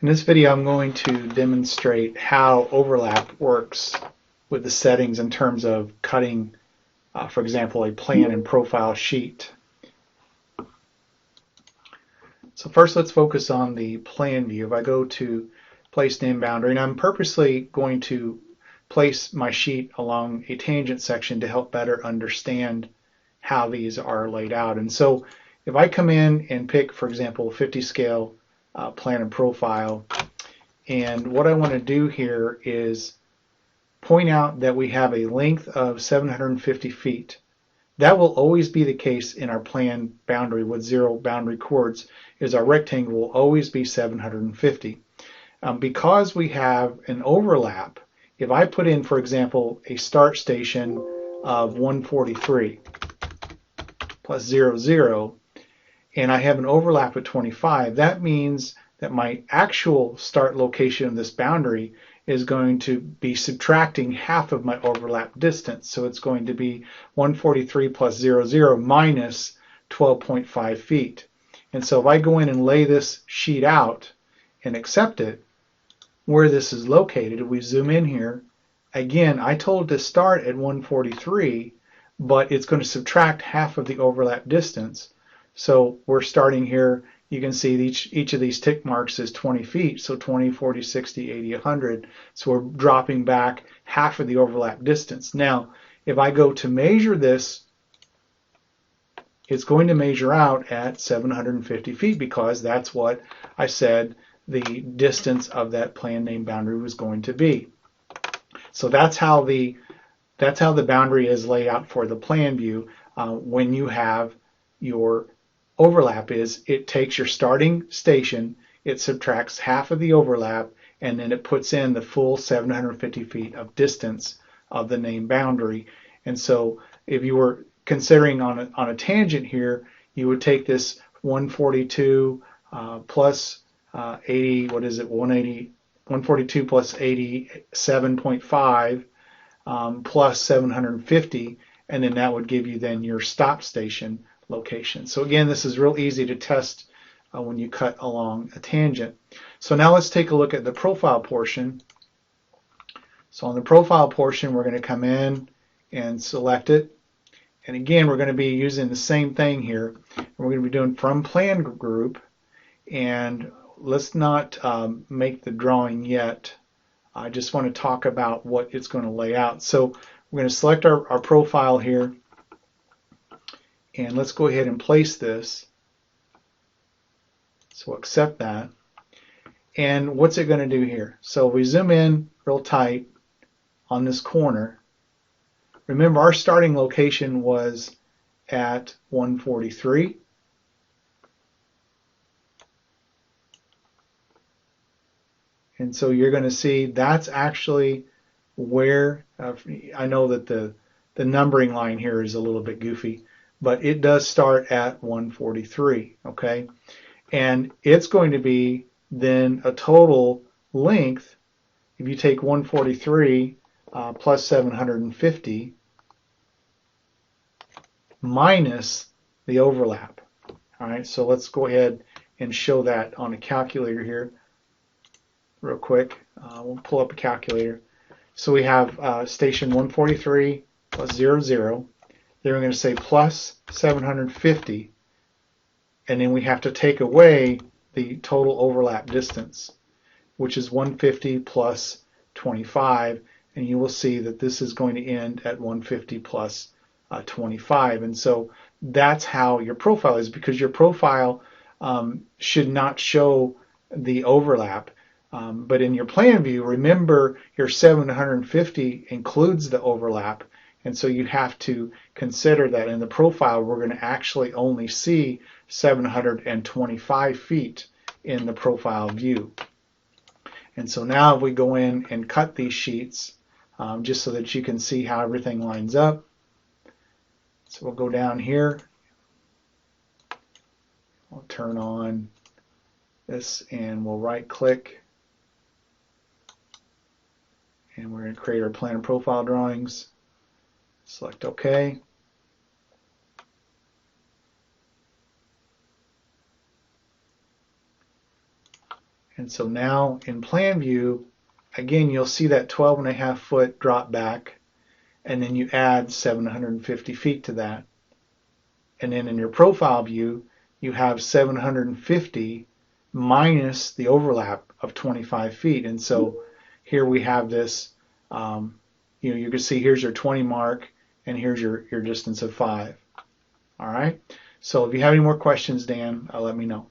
In this video, I'm going to demonstrate how overlap works with the settings in terms of cutting, for example, a plan and profile sheet. So first, let's focus on the plan view. If I go to Place Name Boundary, and I'm purposely going to place my sheet along a tangent section to help better understand how these are laid out. And so if I come in and pick, for example, 50 scale plan and profile, and what I want to do here is point out that we have a length of 750 feet. That will always be the case in our plan boundary with zero boundary chords, is our rectangle will always be 750. Because we have an overlap, if I put in, for example, a start station of 143 plus 0, 0, and I have an overlap at 25, that means that my actual start location of this boundary is going to be subtracting half of my overlap distance. So it's going to be 143 plus 0, 0 minus 12.5 feet. And so if I go in and lay this sheet out and accept it, where this is located, if we zoom in here, again, I told it to start at 143, but it's going to subtract half of the overlap distance. So we're starting here. You can see each of these tick marks is 20 feet, so 20, 40, 60, 80, 100. So we're dropping back half of the overlap distance. Now, if I go to measure this, it's going to measure out at 750 feet because that's what I said the distance of that plan name boundary was going to be. So that's how the boundary is laid out for the plan view when you have your overlap. Is it takes your starting station, it subtracts half of the overlap, and then it puts in the full 750 feet of distance of the name boundary. And so if you were considering on a tangent here, you would take this 142 plus 80, what is it, 180, 142 plus 87.5 plus 750, and then that would give you then your stop station location. So again, this is real easy to test when you cut along a tangent. So now let's take a look at the profile portion. So on the profile portion, we're going to come in and select it. And again, we're going to be using the same thing here. We're going to be doing from plan group. And let's not make the drawing yet. I just want to talk about what it's going to lay out. So we're going to select our profile here. And let's go ahead and place this. So accept that. And what's it going to do here? So we zoom in real tight on this corner. Remember, our starting location was at 143. And so you're going to see that's actually where, I know that the numbering line here is a little bit goofy, but it does start at 143, okay? And it's going to be then a total length, if you take 143 plus 750 minus the overlap. All right, so let's go ahead and show that on a calculator here real quick. We'll pull up a calculator. So we have station 143 plus 0, 0. Then we're going to say plus 750, and then we have to take away the total overlap distance, which is 150 plus 25, and you will see that this is going to end at 150 plus 25. And so that's how your profile is, because your profile should not show the overlap. But in your plan view, remember your 750 includes the overlap, and so you have to consider that in the profile we're going to actually only see 725 feet in the profile view. And so now if we go in and cut these sheets just so that you can see how everything lines up. So we'll go down here. I'll turn on this and we'll right click. And we're going to create our plan and profile drawings. Select OK. And so now in plan view, again, you'll see that 12.5 foot drop back, and then you add 750 feet to that. And then in your profile view, you have 750 minus the overlap of 25 feet. And so here we have this, you can see here's your 20 mark, and here's your distance of 5. All right. So if you have any more questions, Dan, let me know.